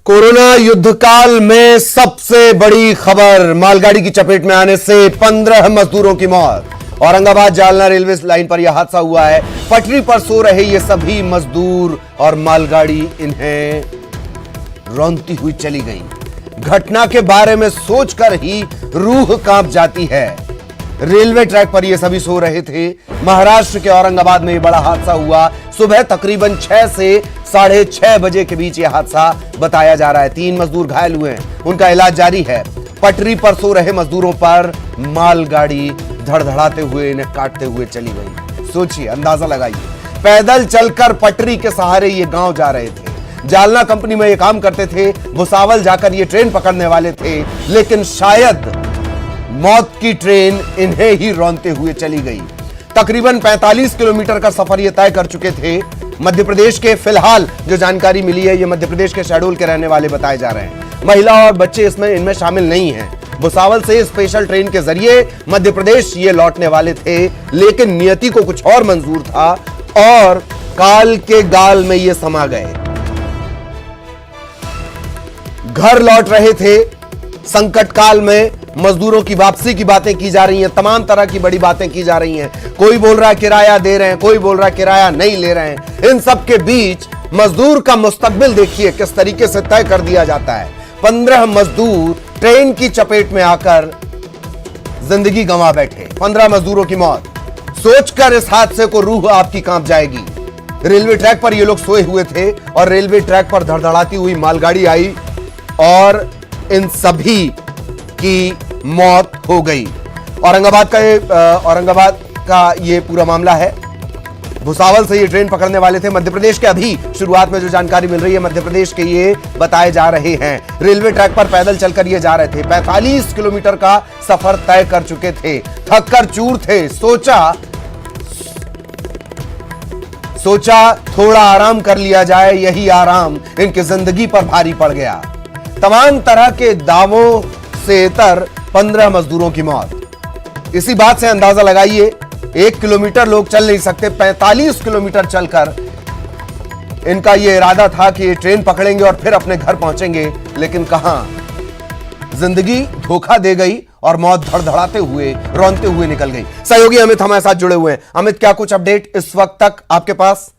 Corona युद्ध काल में सबसे बड़ी खबर, मालगाड़ी की चपेट में आने से 15 मजदूरों की मौत। औरंगाबाद जालना रेलवे लाइन पर यह हादसा हुआ है। पटरी पर सो रहे ये सभी मजदूर और मालगाड़ी इन्हें रौंदती हुई चली गई। घटना के बारे में सोचकर ही रूह कांप जाती है। रेलवे ट्रैक पर ये सभी सो रहे थे। महाराष्ट्र के औरंगाबाद में ये बड़ा हादसा हुआ। सुबह तकरीबन 6 से 6:30 बजे के बीच यह हादसा बताया जा रहा है। 3 मजदूर घायल हुए हैं, उनका इलाज जारी है। पटरी पर सो रहे मजदूरों पर मालगाड़ी धड़धड़ाते हुए इन्हें काटते हुए चली गई। सोचिए, अंदाजा लगाइए, पैदल चलकर पटरी के सहारे ये गांव जा रहे थे। जालना कंपनी में ये काम करते थे। भुसावल जाकर ये ट्रेन पकड़ने वाले थे, लेकिन शायद मौत की ट्रेन इन्हें ही रौंदते हुए चली गई। तकरीबन 45 किलोमीटर का सफर ये तय कर चुके थे। मध्य प्रदेश के, फिलहाल जो जानकारी मिली है, ये मध्य प्रदेश के शहडोल के रहने वाले बताए जा रहे हैं। महिला और बच्चे इनमें शामिल नहीं हैं। भुसावल से स्पेशल ट्रेन के जरिए मध्य प्रदेश ये लौटने वाले थे, लेकिन नियति को कुछ और मंजूर था और काल के गाल में ये समा गए। घर लौट रहे थे। संकट काल में मजदूरों की वापसी की बातें की जा रही हैं, तमाम तरह की बड़ी बातें की जा रही हैं। कोई बोल रहा है किराया दे रहे हैं, कोई बोल रहा है किराया नहीं ले रहे हैं। इन सब के बीच मजदूर का मुस्तकबिल देखिए किस तरीके से तय कर दिया जाता है। 15 मजदूर ट्रेन की चपेट में आकर जिंदगी गंवा बैठे। 15 मजदूरों की मौत। सोचकर इस हादसे को रूह आपकी कांप जाएगी। रेलवे ट्रैक पर ये लोग सोए हुए थे और रेलवे ट्रैक पर धड़धड़ाती हुई मालगाड़ी आई और इन सभी की मौत हो गई। औरंगाबाद का ये पूरा मामला है। भुसावल से ये ट्रेन पकड़ने वाले थे। मध्य प्रदेश के, अभी शुरुआत में जो जानकारी मिल रही है, मध्य प्रदेश के ये बताए जा रहे हैं। रेलवे ट्रैक पर पैदल चलकर ये जा रहे थे। 45 किलोमीटर का सफर तय कर चुके थे। थककर चूर थे। सोचा थोड़ा आराम कर लिया जाए। यही आराम इनकी जिंदगी पर भारी पड़ गया। तमाम तरह के दावों से इतर 15 मजदूरों की मौत। इसी बात से अंदाजा लगाइए, 1 किलोमीटर लोग चल नहीं सकते। 45 किलोमीटर चलकर इनका यह इरादा था कि ये ट्रेन पकड़ेंगे और फिर अपने घर पहुंचेंगे, लेकिन कहां, जिंदगी धोखा दे गई और मौत धड़धड़ाते हुए, रौंदते हुए निकल गई। सहयोगी अमित हमारे साथ जुड़े हुए हैं। अमित, क्या कुछ अपडेट इस वक्त तक आपके पास?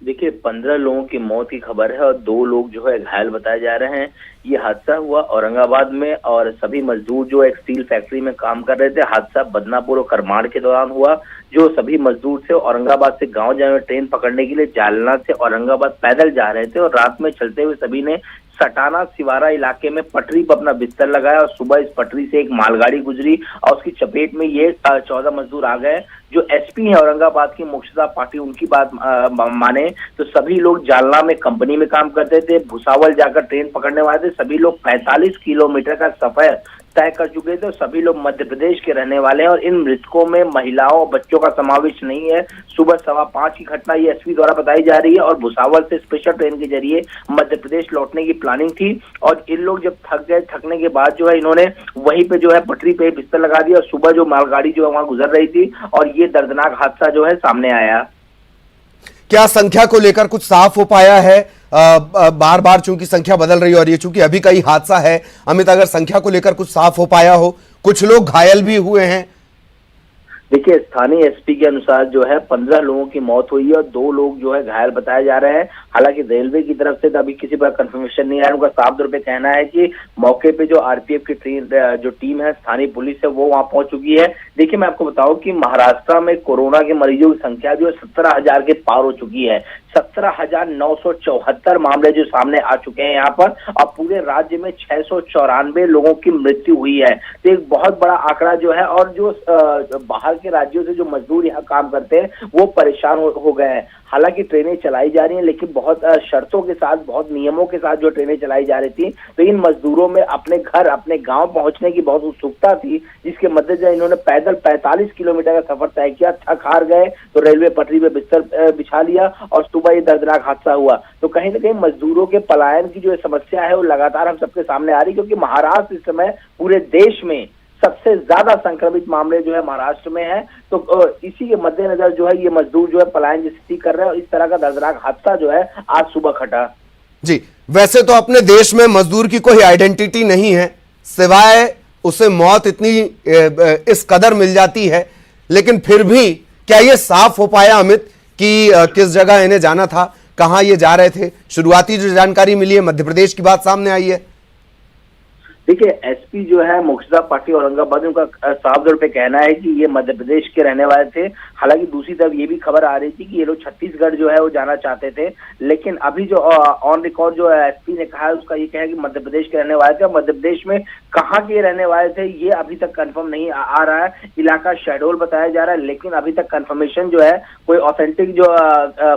देखिए, 15 लोगों की मौत की खबर है और 2 लोग जो है घायल बताए जा रहे हैं। ये हादसा हुआ औरंगाबाद में और सभी मजदूर जो एक स्टील फैक्ट्री में काम कर रहे थे। हादसा बदनापुर और करमाड़ के दौरान हुआ। जो सभी मजदूर थे औरंगाबाद से गांव जाने ट्रेन पकड़ने के लिए जालना से औरंगाबाद पैदल जा रहे थे और रात में चलते हुए सभी ने सटाना सिवारा इलाके में पटरी पर अपना बिस्तर लगाया और सुबह इस पटरी से एक मालगाड़ी गुजरी और उसकी चपेट में ये 14 मजदूर आ गए। जो एसपी है औरंगाबाद की, मोक्षदा पाटिल, उनकी बात माने तो सभी लोग जालना में कंपनी में काम करते थे। भुसावल जाकर ट्रेन पकड़ने वाले थे। सभी लोग 45 किलोमीटर का सफर तय कर चुके थे और सभी लोग मध्य प्रदेश के रहने वाले हैं और इन मृतकों में महिलाओं और बच्चों का समावेश नहीं है। सुबह 5:15 की घटना ये एसपी द्वारा बताई जा रही है और भुसावल से स्पेशल ट्रेन के जरिए मध्य प्रदेश लौटने की प्लानिंग थी और इन लोग जब थक गए, थकने के बाद जो है इन्होंने वहीं पे जो है पटरी पे बिस्तर लगा दिया और सुबह जो मालगाड़ी जो है वहां गुजर रही थी और ये दर्दनाक हादसा जो है सामने आया। क्या संख्या को लेकर कुछ साफ हो पाया है? बार बार चूंकि संख्या बदल रही है और ये चूंकि अभी का ही हादसा है, अमित, अगर संख्या को लेकर कुछ साफ हो पाया हो? कुछ लोग घायल भी हुए हैं। देखिए, स्थानीय एसपी के अनुसार जो है 15 लोगों की मौत हुई है और 2 लोग जो है घायल बताए जा रहे हैं। हालांकि रेलवे की तरफ से तो अभी किसी पर कंफर्मेशन नहीं आया। उनका साफ तौर पे कहना है कि मौके पे जो आरपीएफ की जो टीम है, स्थानीय पुलिस है, वो वहां पहुंच चुकी है। देखिए, मैं आपको बताऊं कि महाराष्ट्र में कोरोना के मरीजों की संख्या जो है 17,000 के पार हो चुकी है। 17,974 मामले जो सामने आ चुके हैं यहाँ पर और पूरे राज्य में 694 लोगों की मृत्यु हुई है। तो एक बहुत बड़ा आंकड़ा जो है और जो बाहर के राज्यों से जो मजदूर यहाँ काम करते हैं वो परेशान हो गए हैं। हालांकि ट्रेनें चलाई जा रही हैं, लेकिन बहुत शर्तों के साथ, बहुत नियमों के साथ जो ट्रेनें चलाई जा रही थी। तो इन मजदूरों में अपने घर, अपने गांव पहुंचने की बहुत उत्सुकता थी, जिसके मद्देनजर इन्होंने पैदल 45 किलोमीटर का सफर तय किया। थक हार गए तो रेलवे पटरी पे बिस्तर बिछा लिया और सुबह ये दर्दनाक हादसा हुआ। तो कहीं ना कहीं मजदूरों के पलायन की जो समस्या है वो लगातार हम सबके सामने आ रही, क्योंकि महाराष्ट्र इस समय पूरे देश में सबसे ज्यादा संक्रमित मामले जो है महाराष्ट्र में है। तो इसी के मद्देनजर जो है ये मजदूर जो है पलायन की स्थिति कर रहे हैं और इस तरह का दर्दनाक हादसा जो है आज सुबह घटा। जी, वैसे तो अपने देश में मजदूर की कोई आइडेंटिटी नहीं है, सिवाय उसे मौत इतनी इस कदर मिल जाती है। लेकिन फिर भी क्या ये साफ हो पाया अमित कि किस जगह इन्हें जाना था, कहां ये जा रहे थे? शुरुआती जो जानकारी मिली है, मध्य प्रदेश की बात सामने आई है। देखिए, एसपी जो है मुर्शिदाबाद पार्टी औरंगाबाद, उनका साफ तौर पे कहना है कि ये मध्य प्रदेश के रहने वाले थे। हालांकि दूसरी तरफ ये भी खबर आ रही थी कि ये लोग छत्तीसगढ़ जो है वो जाना चाहते थे, लेकिन अभी जो ऑन रिकॉर्ड जो एसपी ने कहा है उसका ये कहा कि मध्य प्रदेश के रहने वाले थे। मध्य प्रदेश में कहाँ के रहने वाले थे ये अभी तक कंफर्म नहीं आ रहा है। इलाका शहडोल बताया जा रहा है, लेकिन अभी तक कंफर्मेशन जो है, कोई ऑथेंटिक जो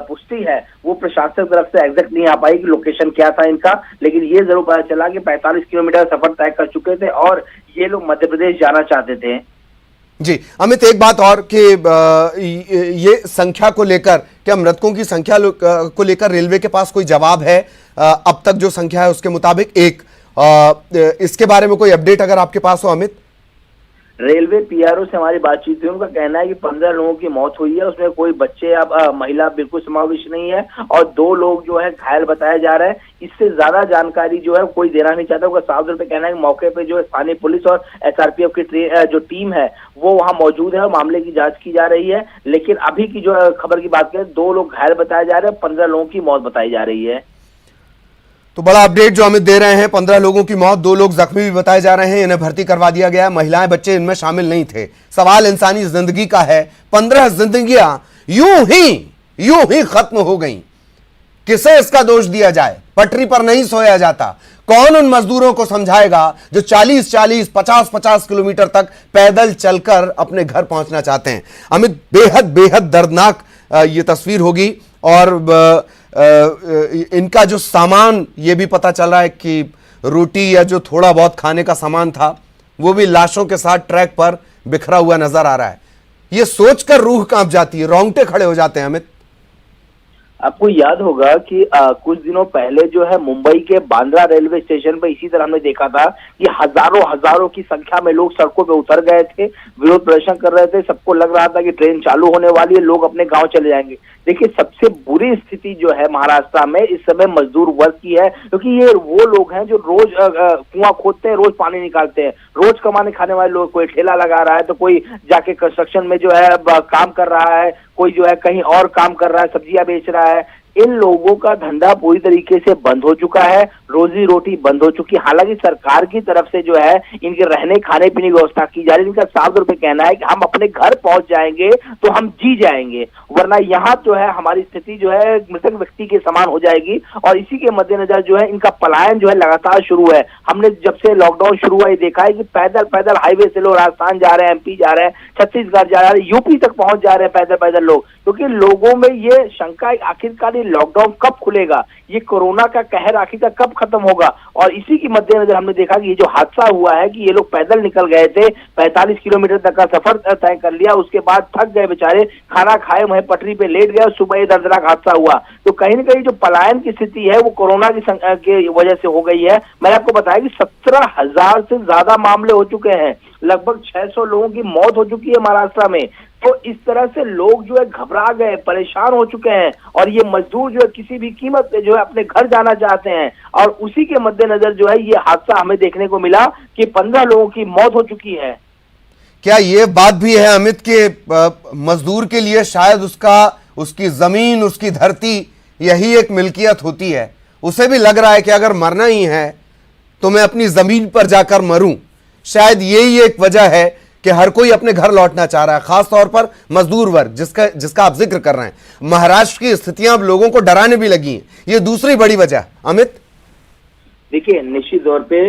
पुष्टि है वो प्रशासन की तरफ से एग्जैक्ट नहीं आ पाई कि लोकेशन क्या था इनका। लेकिन ये जरूर पता चला कि 45 किलोमीटर सफर तय कर चुके थे और ये लोग मध्य प्रदेश जाना चाहते थे। जी अमित, एक बात और कि ये संख्या को लेकर, क्या मृतकों की संख्या को लेकर रेलवे के पास कोई जवाब है? अब तक जो संख्या है उसके मुताबिक इसके बारे में कोई अपडेट अगर आपके पास हो अमित? रेलवे पीआरओ से हमारी बातचीत हुई, उनका कहना है कि 15 लोगों की मौत हुई है, उसमें कोई बच्चे या महिला बिल्कुल समावेश नहीं है और 2 लोग जो है घायल बताया जा रहा है। इससे ज्यादा जानकारी जो है कोई देना नहीं चाहता। उनका साफ तौर पे कहना है कि मौके पे जो स्थानीय पुलिस और एसआरपीएफ की जो टीम है वो वहां मौजूद है और मामले की जांच की जा रही है। लेकिन अभी की जो खबर की बात करें, 2 लोग घायल बताए जा रहे हैं, 15 लोगों की मौत बताई जा रही है। तो बड़ा अपडेट जो अमित दे रहे हैं, 15 लोगों की मौत, 2 लोग जख्मी भी बताए जा रहे हैं, इन्हें भर्ती करवा दिया गया। महिलाएं, बच्चे इनमें शामिल नहीं थे। सवाल इंसानी जिंदगी का है। 15 जिंदगियां यूं ही खत्म हो गईं। किसे इसका दोष दिया जाए? पटरी पर नहीं सोया जाता। कौन उन मजदूरों को समझाएगा जो 40-40, 50-50 किलोमीटर तक पैदल चलकर अपने घर पहुंचना चाहते हैं? अमित, बेहद दर्दनाक ये तस्वीर होगी। और इनका जो सामान, ये भी पता चल रहा है कि रोटी या जो थोड़ा बहुत खाने का सामान था वो भी लाशों के साथ ट्रैक पर बिखरा हुआ नजर आ रहा है। ये सोचकर रूह कांप जाती है, रोंगटे खड़े हो जाते हैं अमित। आपको याद होगा कि कुछ दिनों पहले जो है मुंबई के बांद्रा रेलवे स्टेशन पर इसी तरह हमने देखा था कि हजारों की संख्या में लोग सड़कों पे उतर गए थे, विरोध प्रदर्शन कर रहे थे। सबको लग रहा था कि ट्रेन चालू होने वाली है, लोग अपने गांव चले जाएंगे। देखिए, सबसे बुरी स्थिति जो है महाराष्ट्र में इस समय मजदूर वर्ग की है, क्योंकि ये वो लोग हैं जो रोज कुआं खोदते हैं, रोज पानी निकालते हैं, रोज कमाने खाने वाले लोग। कोई ठेला लगा रहा है तो कोई जाके कंस्ट्रक्शन में जो है काम कर रहा है, कोई जो है कहीं और काम कर रहा है, सब्जियां बेच रहा है। इन लोगों का धंधा पूरी तरीके से बंद हो चुका है, रोजी रोटी बंद हो चुकी है। हालांकि सरकार की तरफ से जो है इनके रहने खाने पीने की व्यवस्था की जा रही है। इनका साफ तौर पे कहना है कि हम अपने घर पहुंच जाएंगे तो हम जी जाएंगे, वरना यहाँ जो है हमारी स्थिति जो है मृतक व्यक्ति के समान हो जाएगी। और इसी के मद्देनजर जो है इनका पलायन जो है लगातार शुरू है। हमने जब से लॉकडाउन शुरू हुआ, ये देखा है कि पैदल हाईवे से लोग राजस्थान जा रहे हैं, एमपी जा रहे हैं, छत्तीसगढ़ जा रहे हैं, यूपी तक पहुंच जा रहे हैं पैदल लोग। क्योंकि लोगों में ये शंका है आखिरकार ये लॉकडाउन कब खुलेगा, ये कोरोना का कहर आखिरकार कब खत्म होगा। और इसी के मद्देनजर हमने देखा कि ये जो हादसा हुआ है कि ये लोग पैदल निकल गए थे, 45 किलोमीटर तक का सफर तय कर लिया, उसके बाद थक गए बेचारे, खाना खाए वहीं पटरी पे लेट गए और सुबह ये दर्दनाक हादसा हुआ। तो कहीं ना कहीं जो पलायन की स्थिति है वो कोरोना की वजह से हो गई है। मैंने आपको बताया कि 17,000 से ज्यादा मामले हो चुके हैं, लगभग 600 लोगों की मौत हो चुकी है महाराष्ट्र में। तो इस तरह से लोग जो है घबरा गए, परेशान हो चुके हैं और ये मजदूर जो है किसी भी कीमत पे जो है अपने घर जाना चाहते हैं। और उसी के मद्देनजर जो है ये हादसा हमें देखने को मिला कि 15 लोगों की मौत हो चुकी है। क्या ये बात भी है अमित के मजदूर के लिए शायद उसकी जमीन, उसकी धरती यही एक मिल्कियत होती है? उसे भी लग रहा है कि अगर मरना ही है तो मैं अपनी जमीन पर जाकर मरूं। शायद यही एक वजह है कि हर कोई अपने घर लौटना चाह रहा है, खासतौर पर मजदूर वर्ग जिसका आप जिक्र कर रहे हैं। महाराष्ट्र की स्थितियां अब लोगों को डराने भी लगी हैं, ये दूसरी बड़ी वजह। अमित, देखिए, निश्चित तौर पे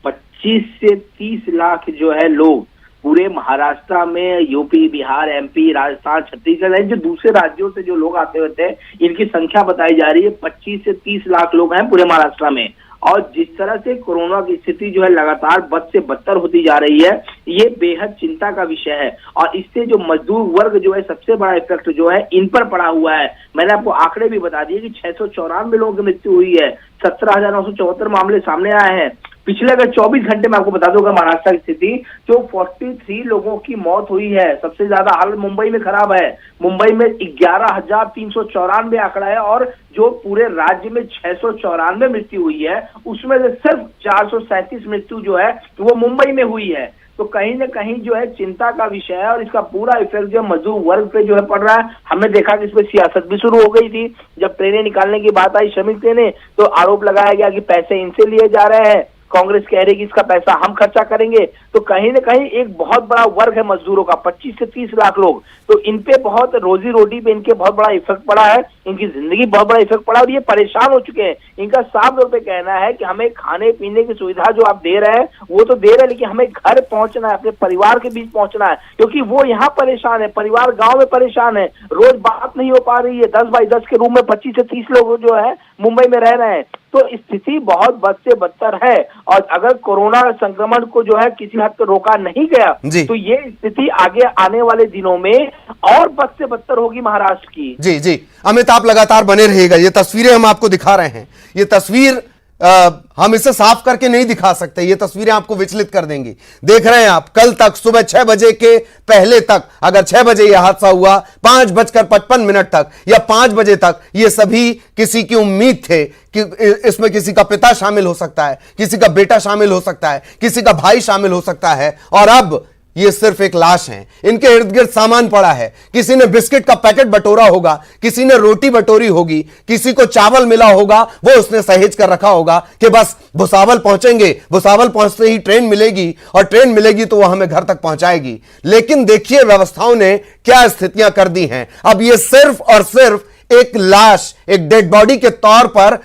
25 से 30 लाख जो है लोग पूरे महाराष्ट्र में, यूपी, बिहार, एमपी, राजस्थान, छत्तीसगढ़, जो दूसरे राज्यों से जो लोग आते होते हैं, इनकी संख्या बताई जा रही है 25 से 30 लाख लोग हैं पूरे महाराष्ट्र में। और जिस तरह से कोरोना की स्थिति जो है लगातार बद से बदतर होती जा रही है, ये बेहद चिंता का विषय है। और इससे जो मजदूर वर्ग जो है सबसे बड़ा इफेक्ट जो है इन पर पड़ा हुआ है। मैंने आपको आंकड़े भी बता दिए कि 694 लोगों की मृत्यु हुई है, 17,974 मामले सामने आए हैं। पिछले अगर 24 घंटे में आपको बता दूंगा महाराष्ट्र की स्थिति, जो 43 लोगों की मौत हुई है। सबसे ज्यादा हालत मुंबई में खराब है। मुंबई में 11,394 आंकड़ा है और जो पूरे राज्य में 694 मृत्यु हुई है, उसमें से सिर्फ 437 मृत्यु जो है वो मुंबई में हुई है। तो कहीं ना कहीं जो है चिंता का विषय है और इसका पूरा इफेक्ट जो मजदूर वर्ग पे जो है पड़ रहा है। हमने देखा कि इसमें सियासत भी शुरू हो गई थी। जब ट्रेनें निकालने की बात आई श्रमिक ट्रेनें, तो आरोप लगाया गया कि पैसे इनसे लिए जा रहे हैं। कांग्रेस कह रही कि इसका पैसा हम खर्चा करेंगे। तो कहीं ना कहीं एक बहुत बड़ा वर्ग है मजदूरों का, 25 से 30 लाख लोग, तो इन पे बहुत रोजी रोटी पे इनके बहुत बड़ा इफेक्ट पड़ा है, इनकी जिंदगी बहुत बड़ा इफेक्ट पड़ा और ये परेशान हो चुके हैं। इनका साफ तौर पे कहना है कि हमें खाने पीने की सुविधा जो आप दे रहे हैं वो तो दे रहे हैं, लेकिन हमें घर पहुंचना है, अपने परिवार के बीच पहुंचना है, क्योंकि वो यहाँ परेशान है, परिवार गाँव में परेशान है, रोज बात नहीं हो पा रही है। 10 बाई 10 के रूम में 25 से 30 लोग जो है मुंबई में रह रहे हैं। तो स्थिति बहुत बद से बदतर है और अगर कोरोना संक्रमण को जो है किसी हद तक रोका नहीं गया तो ये स्थिति आगे आने वाले दिनों में और बद से बदतर होगी महाराष्ट्र की। जी जी अमित, आप लगातार बने रहिएगा। ये तस्वीरें हम आपको दिखा रहे हैं। ये तस्वीर हम इसे साफ करके नहीं दिखा सकते, ये तस्वीरें आपको विचलित कर देंगी। देख रहे हैं आप, कल तक सुबह 6 बजे के पहले तक, अगर 6 बजे यह हादसा हुआ, 5:55 तक या 5 बजे तक ये सभी किसी की उम्मीद थे कि इसमें किसी का पिता शामिल हो सकता है, किसी का बेटा शामिल हो सकता है, किसी का भाई शामिल हो सकता है, और अब ये सिर्फ एक लाश है। इनके इर्द गिर्द सामान पड़ा है। किसी ने बिस्किट का पैकेट बटोरा होगा, किसी ने रोटी बटोरी होगी, किसी को चावल मिला होगा, वो उसने सहेज कर रखा होगा कि बस भुसावल पहुंचेंगे, भुसावल पहुंचते ही ट्रेन मिलेगी और ट्रेन मिलेगी तो वो हमें घर तक पहुंचाएगी। लेकिन देखिए व्यवस्थाओं ने क्या स्थितियां कर दी हैं। अब ये सिर्फ और सिर्फ एक लाश, एक डेड बॉडी के तौर पर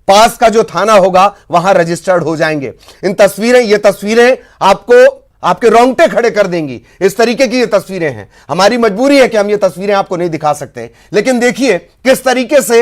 पास का जो थाना होगा वहां रजिस्टर्ड हो जाएंगे। ये तस्वीरें आपको आपके रोंगटे खड़े कर देंगी। इस तरीके की ये तस्वीरें हैं। हमारी मजबूरी है कि हम ये तस्वीरें आपको नहीं दिखा सकते, लेकिन देखिए किस तरीके से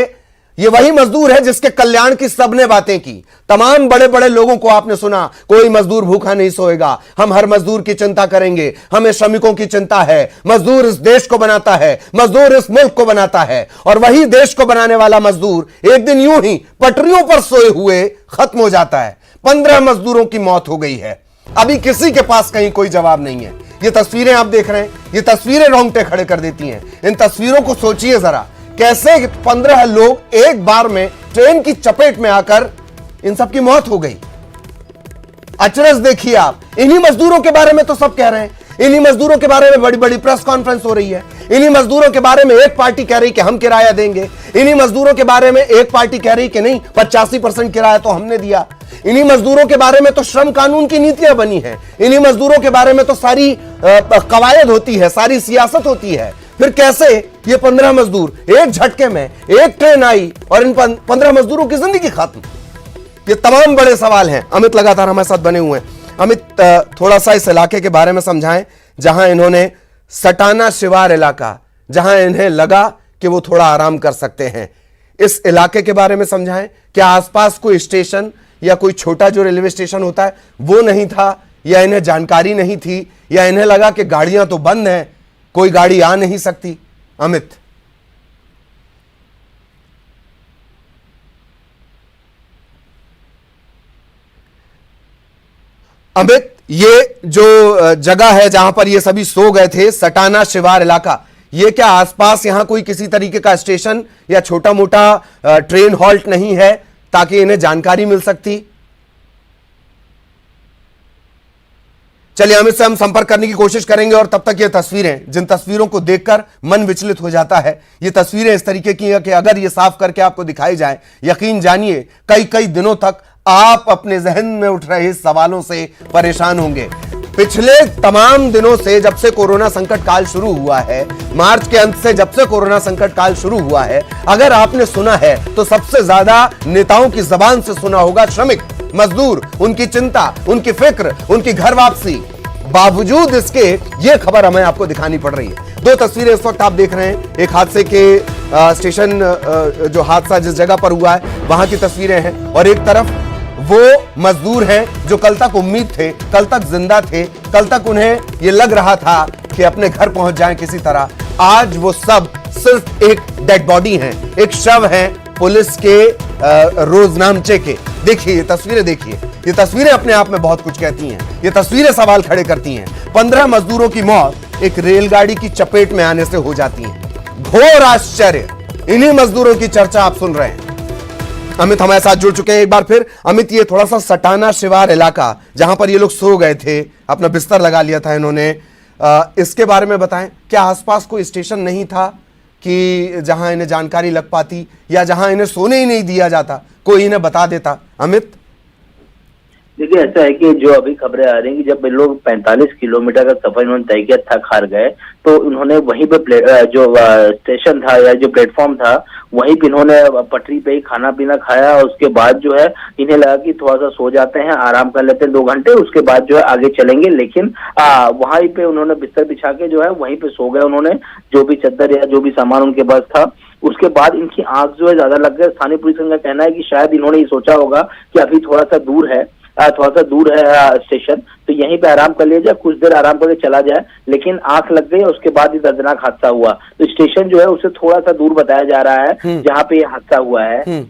ये वही मजदूर है जिसके कल्याण की सबने बातें की। तमाम बड़े बड़े लोगों को आपने सुना, कोई मजदूर भूखा नहीं सोएगा, हम हर मजदूर की चिंता करेंगे, हमें श्रमिकों की चिंता है, मजदूर इस देश को बनाता है, मजदूर इस मुल्क को बनाता है। और वही देश को बनाने वाला मजदूर एक दिन यूं ही पटरियों पर सोए हुए खत्म हो जाता है। 15 मजदूरों की मौत हो गई है। अभी किसी के पास कहीं कोई जवाब नहीं है। ये तस्वीरें आप देख रहे हैं, ये तस्वीरें रोंगटे खड़े कर देती हैं। इन तस्वीरों को सोचिए जरा, कैसे 15 लोग एक बार में ट्रेन की चपेट में आकर इन सब की मौत हो गई। अचरज देखिए आप। इन्हीं मजदूरों के बारे में तो सब कह रहे हैं, इन्हीं मजदूरों के बारे में बड़ी बड़ी प्रेस कॉन्फ्रेंस हो रही है। इन्हीं मजदूरों के बारे में एक पार्टी कह रही कि हम किराया देंगे, इन्हीं मजदूरों के बारे में एक पार्टी कह रही कि नहीं 85% किराया तो हमने दिया। इन्हीं मजदूरों के बारे में तो श्रम कानून की नीतियां बनी हैं। इन्हीं मजदूरों के बारे में तो सारी कवायद होती है, सारी सियासत होती है। फिर कैसे ये 15 मजदूर एक झटके में, एक ट्रेन आई और इन 15 मजदूरों की जिंदगी खत्म? ये तमाम बड़े सवाल हैं। अमित लगातार हमारे साथ बने हुए हैं। अमित, थोड़ा सा इस इलाके के बारे में समझाएं जहां इन्होंने सटाना शिवार इलाका, जहां इन्हें लगा कि वो थोड़ा आराम कर सकते हैं, इस इलाके के बारे में समझाएं। क्या आसपास कोई स्टेशन या कोई छोटा जो रेलवे स्टेशन होता है वो नहीं था, या इन्हें जानकारी नहीं थी, या इन्हें लगा कि गाड़ियां तो बंद हैं, कोई गाड़ी आ नहीं सकती? अमित, ये जो जगह है जहां पर ये सभी सो गए थे, सटाना शिवार इलाका, ये क्या आसपास यहां कोई किसी तरीके का स्टेशन या छोटा मोटा ट्रेन हॉल्ट नहीं है ताकि इन्हें जानकारी मिल सकती? चलिए अमित से हम संपर्क करने की कोशिश करेंगे। और तब तक ये तस्वीरें, जिन तस्वीरों को देखकर मन विचलित हो जाता है, ये तस्वीरें इस तरीके की हैं कि अगर ये साफ करके आपको दिखाई जाए, यकीन जानिए कई कई दिनों तक आप अपने जहन में उठ रहे सवालों से परेशान होंगे। पिछले तमाम दिनों से, जब से कोरोना संकट काल शुरू हुआ है, मार्च के अंत से जब से कोरोना संकट काल शुरू हुआ है, अगर आपने सुना है तो सबसे ज्यादा नेताओं की जबान से सुना होगा श्रमिक, मजदूर, उनकी चिंता, उनकी फिक्र, उनकी घर वापसी। बावजूद इसके ये खबर हमें आपको दिखानी पड़ रही है। दो तस्वीरें इस वक्त आप देख रहे हैं, एक हादसे के स्टेशन, जो हादसा जिस जगह पर हुआ है वहां की तस्वीरें हैं, और एक तरफ वो मजदूर हैं जो कल तक उम्मीद थे, कल तक जिंदा थे, कल तक उन्हें ये लग रहा था कि अपने घर पहुंच जाएं किसी तरह। आज वो सब सिर्फ एक डेड बॉडी हैं, एक शव हैं पुलिस के रोजनामचे के। देखिए तस्वीरें देखिए, ये तस्वीरें अपने आप में बहुत कुछ कहती हैं, ये तस्वीरें सवाल खड़े करती हैं। 15 मजदूरों की मौत एक रेलगाड़ी की चपेट में आने से हो जाती है। घोर आश्चर्य, इन्हीं मजदूरों की चर्चा आप सुन रहे हैं। अमित हमारे साथ जुड़ चुके हैं एक बार फिर। अमित, ये थोड़ा सा सटाना शिवार इलाका जहां पर ये लोग सो गए थे, अपना बिस्तर लगा लिया था इन्होंने, इसके बारे में बताएं। क्या आसपास कोई स्टेशन नहीं था कि जहां इन्हें जानकारी लग पाती, या जहां इन्हें सोने ही नहीं दिया जाता, कोई इन्हें बता देता? अमित, देखिए, ऐसा है कि जो अभी खबरें आ रही हैं कि जब ये लोग 45 किलोमीटर का सफर इन्होंने तय किया, थक हार गए, तो इन्होंने वहीं पे जो स्टेशन था या जो प्लेटफॉर्म था वहीं पे इन्होंने पटरी पे ही खाना पीना खाया, और उसके बाद जो है इन्हें लगा कि थोड़ा सा सो जाते हैं, आराम कर लेते हैं 2 घंटे, उसके बाद जो है आगे चलेंगे। लेकिन वहीं पे उन्होंने बिस्तर बिछा के जो है वहीं पे सो गए उन्होंने, जो भी चद्दर या जो भी सामान उनके पास था। उसके बाद इनकी आंख जो है ज्यादा लग गई। स्थानीय पुलिस का कहना है कि शायद इन्होंने ये सोचा होगा कि अभी थोड़ा सा दूर है स्टेशन, तो यहीं पे आराम कर लिया जाए, कुछ देर आराम करके चला जाए, लेकिन आंख लग गई और उसके बाद ही दर्दनाक हादसा हुआ। तो स्टेशन जो है उससे थोड़ा सा दूर बताया जा रहा है जहां पे ये हादसा हुआ है।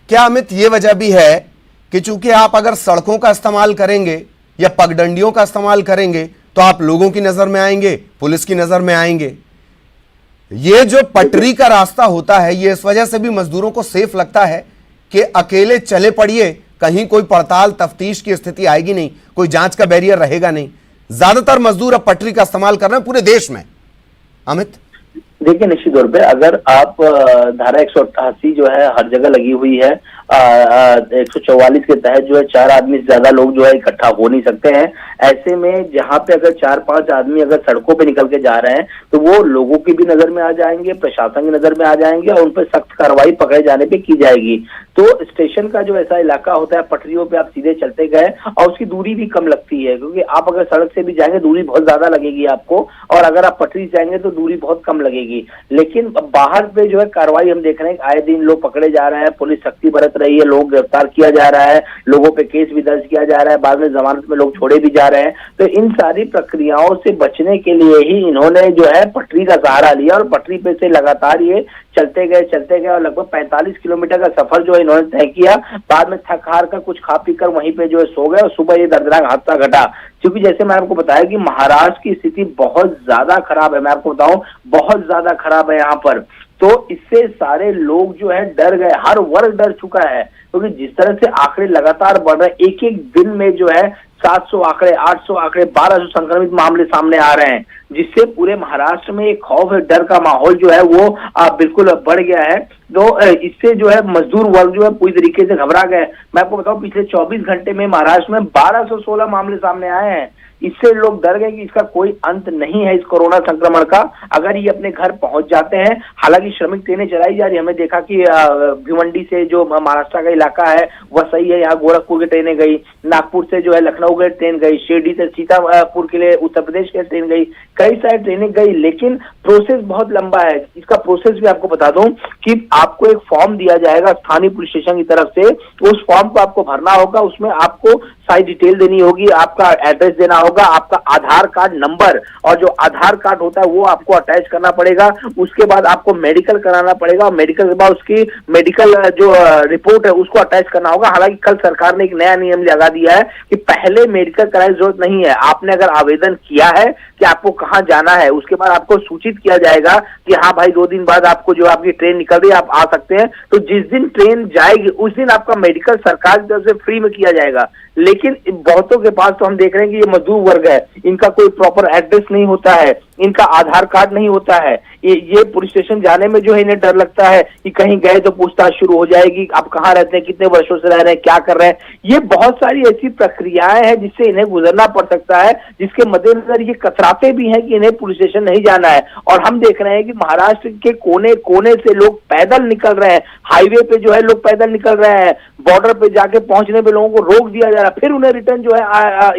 क्या अमित ये वजह भी है कि चूंकि आप अगर सड़कों का इस्तेमाल करेंगे या पगडंडियों का इस्तेमाल करेंगे तो आप लोगों की नजर में आएंगे, पुलिस की नजर में आएंगे? ये जो पटरी का रास्ता होता है, ये इस वजह से भी मजदूरों को सेफ लगता है कि अकेले चले पड़िए, कहीं कोई पड़ताल तफ्तीश की स्थिति आएगी नहीं, कोई जांच का बैरियर रहेगा नहीं। ज्यादातर मजदूर अब पटरी का इस्तेमाल कर रहे हैं पूरे देश में। अमित, देखिए, निश्चित तौर पे अगर आप धारा 188 जो है हर जगह लगी हुई है, 144 के तहत जो है 4 आदमी से ज्यादा लोग जो है इकट्ठा हो नहीं सकते हैं। ऐसे में जहां पे अगर 4-5 आदमी अगर सड़कों पे निकल के जा रहे हैं तो वो लोगों की भी नजर में आ जाएंगे, प्रशासन की नजर में आ जाएंगे, और उन पर सख्त कार्रवाई पकड़े जाने पे की जाएगी। तो स्टेशन का जो ऐसा इलाका होता है, पटरियों पे आप सीधे चलते गए और उसकी दूरी भी कम लगती है, क्योंकि आप अगर सड़क से भी जाएंगे दूरी बहुत ज्यादा लगेगी आपको, और अगर आप पटरी से जाएंगे तो दूरी बहुत कम लगेगी। लेकिन बाहर पे जो है कार्रवाई हम देख रहे हैं, आए दिन लोग पकड़े जा रहे हैं, पुलिस सख्ती बरत रही है, लोग गिरफ्तार किया जा रहा है, लोगों पे केस भी दर्ज किया जा रहा है, बाद में जमानत में लोग छोड़े भी जा रहे हैं। तो इन सारी प्रक्रियाओं से बचने के लिए ही इन्होंने जो है पटरी का सहारा लिया, और पटरी पे से लगातार ये चलते गए और लगभग 45 किलोमीटर का सफर जो है इन्होंने तय किया। बाद में थक हार कर कुछ खा पी कर वहीं पे जो है सो गए, और सुबह ये दर्दनाक हादसा घटा। क्योंकि जैसे मैंने आपको बताया कि महाराष्ट्र की स्थिति बहुत ज्यादा खराब है, मैं आपको बताऊं बहुत ज्यादा खराब है यहाँ पर। तो इससे सारे लोग जो है डर गए, हर वर्ग डर चुका है, क्योंकि जिस तरह से आंकड़े लगातार बढ़ रहे हैं, एक दिन में जो है 700 आंकड़े, 800 आंकड़े, 1200 संक्रमित मामले सामने आ रहे हैं, जिससे पूरे महाराष्ट्र में एक खौफ, डर का माहौल जो है वो बिल्कुल बढ़ गया है। तो इससे जो है मजदूर वर्ग जो है पूरी तरीके से घबरा गए। मैं आपको बताऊं, पिछले 24 घंटे में महाराष्ट्र में 1216 मामले सामने आए हैं। इससे लोग डर गए कि इसका कोई अंत नहीं है इस कोरोना संक्रमण का, अगर ये अपने घर पहुंच जाते हैं। हालांकि श्रमिक ट्रेनें चलाई जा रही है, हमने देखा कि भिवंडी से जो महाराष्ट्र का इलाका है वह सही है, यहाँ गोरखपुर की ट्रेनें गई, नागपुर से जो है लखनऊ की ट्रेन गई, शिरडी से सीतापुर के लिए उत्तर प्रदेश की ट्रेन गई, कई सारी ट्रेनें गई, लेकिन प्रोसेस बहुत लंबा है। इसका प्रोसेस भी आपको बता दूं कि आपको एक फॉर्म दिया जाएगा स्थानीय पुलिस स्टेशन की तरफ से, उस फॉर्म को आपको भरना होगा, उसमें आपको सारी डिटेल देनी होगी, आपका एड्रेस देना होगा, आपका आधार कार्ड नंबर, और जो आधार कार्ड होता है वो आपको अटैच करना पड़ेगा। उसके बाद आपको मेडिकल कराना पड़ेगा, और मेडिकल के बाद उसकी मेडिकल जो रिपोर्ट है उसको अटैच करना होगा। हालांकि कल सरकार ने एक नया नियम लगा दिया है कि पहले मेडिकल कराने की जरूरत नहीं है। आपने अगर आवेदन किया है कि आपको कहाँ जाना है, उसके बाद आपको सूचित किया जाएगा कि हाँ भाई 2 दिन बाद आपको जो आपकी ट्रेन निकल रही है, आप आ सकते हैं। तो जिस दिन ट्रेन जाएगी उस दिन आपका मेडिकल सरकार की तरफ से फ्री में किया जाएगा। लेकिन बहुतों के पास तो हम देख रहे हैं कि ये मजदूर वर्ग है, इनका कोई प्रॉपर एड्रेस नहीं होता है, इनका आधार कार्ड नहीं होता है। ये पुलिस स्टेशन जाने में जो है इन्हें डर लगता है कि कहीं गए तो पूछताछ शुरू हो जाएगी, आप कहाँ रहते हैं, कितने वर्षों से रह रहे हैं, क्या कर रहे हैं। ये बहुत सारी ऐसी प्रक्रियाएं हैं जिससे इन्हें गुजरना पड़ सकता है, जिसके मद्देनजर ये कतराते भी हैं कि इन्हें पुलिस स्टेशन नहीं जाना है। और हम देख रहे हैं कि महाराष्ट्र के कोने कोने से लोग पैदल निकल रहे हैं, हाईवे पे जो है लोग पैदल निकल रहे हैं, बॉर्डर पे जाके पहुंचने पे लोगों को रोक दिया जा रहा है, फिर उन्हें रिटर्न जो है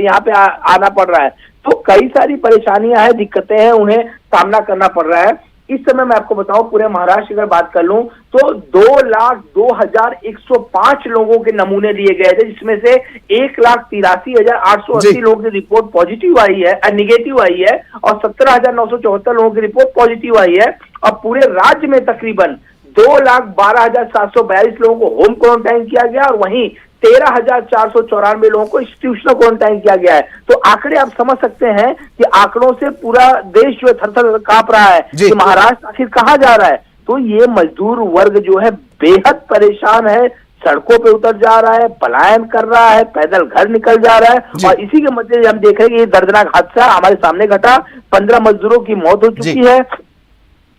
यहाँ पे आना पड़ रहा है। तो कई सारी परेशानियां हैं, दिक्कतें हैं, उन्हें सामना करना पड़ रहा है। इस समय मैं आपको बताऊं, पूरे महाराष्ट्र की अगर बात कर लूं तो 2,02,105 लोगों के नमूने लिए गए थे, जिसमें से 1,83,880 लोगों की रिपोर्ट पॉजिटिव आई है, निगेटिव आई है, और 17,974 लोगों की रिपोर्ट पॉजिटिव आई है। और पूरे राज्य में तकरीबन 2,12,742 लोगों को होम क्वारंटाइन किया गया, और वहीं 13,494 लोगों को इंस्टीट्यूशनल क्वारंटाइन किया गया है। तो आंकड़े आप समझ सकते हैं कि आंकड़ों से पूरा देश जो है थर-थर कांप रहा है कि महाराष्ट्र आखिर कहां जा रहा है। तो ये मजदूर वर्ग जो है बेहद परेशान है, सड़कों पे उतर जा रहा है, पलायन कर रहा है, पैदल घर निकल जा रहा है। और इसी के मध्य हम देख रहे हैं कि ये दर्दनाक हादसा हमारे सामने घटा, 15 मजदूरों की मौत हो चुकी है,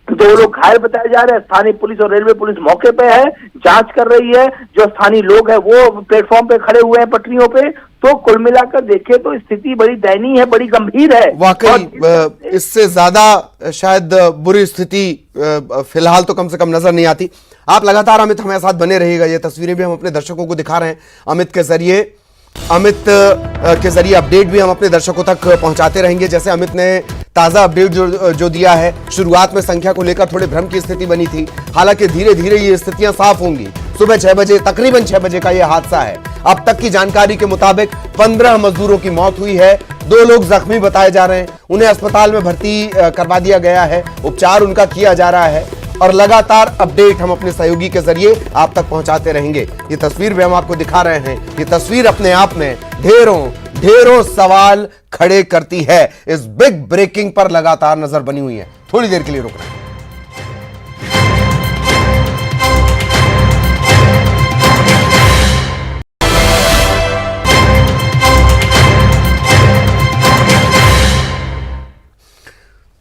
2 लोग घायल बताए जा रहे हैं। स्थानीय पुलिस और रेलवे पुलिस मौके पे है, जांच कर रही है। जो स्थानीय लोग हैं वो प्लेटफॉर्म पे खड़े हुए हैं, पटरियों पे। तो कुल मिलाकर देखें तो स्थिति बड़ी दयनीय है, बड़ी गंभीर है। वाकई इससे ज्यादा शायद बुरी स्थिति फिलहाल तो कम से कम नजर नहीं आती। आप लगातार अमित हमारे साथ बने रहिएगा, ये तस्वीरें भी हम अपने दर्शकों को दिखा रहे हैं अमित के जरिए अपडेट भी हम अपने दर्शकों तक पहुंचाते रहेंगे। जैसे अमित ने ताजा अपडेट जो दिया है, शुरुआत में संख्या को लेकर थोड़े भ्रम की स्थिति बनी थी, हालांकि धीरे धीरे ये स्थितियां साफ होंगी। सुबह 6 बजे, तकरीबन 6 बजे का यह हादसा है। अब तक की जानकारी के मुताबिक 15 मजदूरों की मौत हुई है, 2 लोग जख्मी बताए जा रहे हैं, उन्हें अस्पताल में भर्ती करवा दिया गया है, उपचार उनका किया जा रहा है और लगातार अपडेट हम अपने सहयोगी के जरिए आप तक पहुंचाते रहेंगे। ये तस्वीर भी हम आपको दिखा रहे हैं। ये तस्वीर अपने आप में ढेरों सवाल खड़े करती है। इस बिग ब्रेकिंग पर लगातार नजर बनी हुई है। थोड़ी देर के लिए रुक रहे हैं।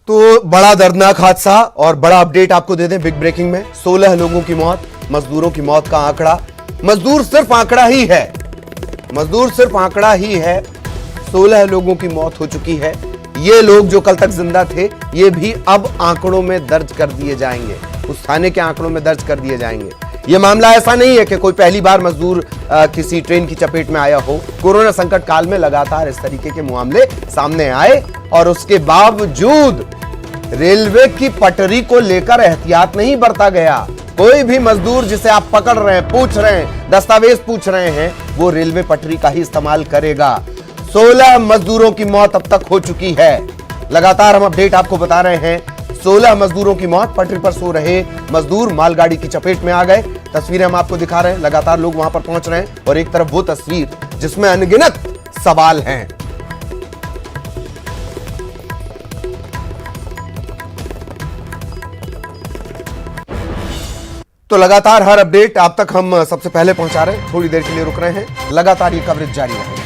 तो बड़ा दर्दनाक हादसा और बड़ा अपडेट आपको दे दें बिग ब्रेकिंग में। 16 लोगों की मौत, मजदूरों की मौत का आंकड़ा, मजदूर सिर्फ आंकड़ा ही है, 16 लोगों की मौत हो चुकी है। ये लोग जो कल तक जिंदा थे, ये भी अब आंकड़ों में दर्ज कर दिए जाएंगे, उस थाने के आंकड़ों में दर्ज कर दिए जाएंगे। ये मामला ऐसा नहीं है कि कोई पहली बार मजदूर किसी ट्रेन की चपेट में आया हो। कोरोना संकट काल में लगातार इस तरीके के मामले सामने आए और उसके बावजूद रेलवे की पटरी को लेकर एहतियात नहीं बरता गया। कोई भी मजदूर जिसे आप पकड़ रहे हैं, पूछ रहे हैं, दस्तावेज पूछ रहे हैं, वो रेलवे पटरी का ही इस्तेमाल करेगा। 16 मजदूरों की मौत अब तक हो चुकी है। लगातार हम अपडेट आपको बता रहे हैं। 16 मजदूरों की मौत, पटरी पर सो रहे मजदूर मालगाड़ी की चपेट में आ गए। तस्वीरें हम आपको दिखा रहे हैं, लगातार लोग वहां पर पहुंच रहे हैं और एक तरफ वो तस्वीर जिसमें अनगिनत सवाल हैं। तो लगातार हर अपडेट आप तक हम सबसे पहले पहुंचा रहे हैं। थोड़ी देर के लिए रुक रहे हैं, लगातार ये कवरेज जारी है।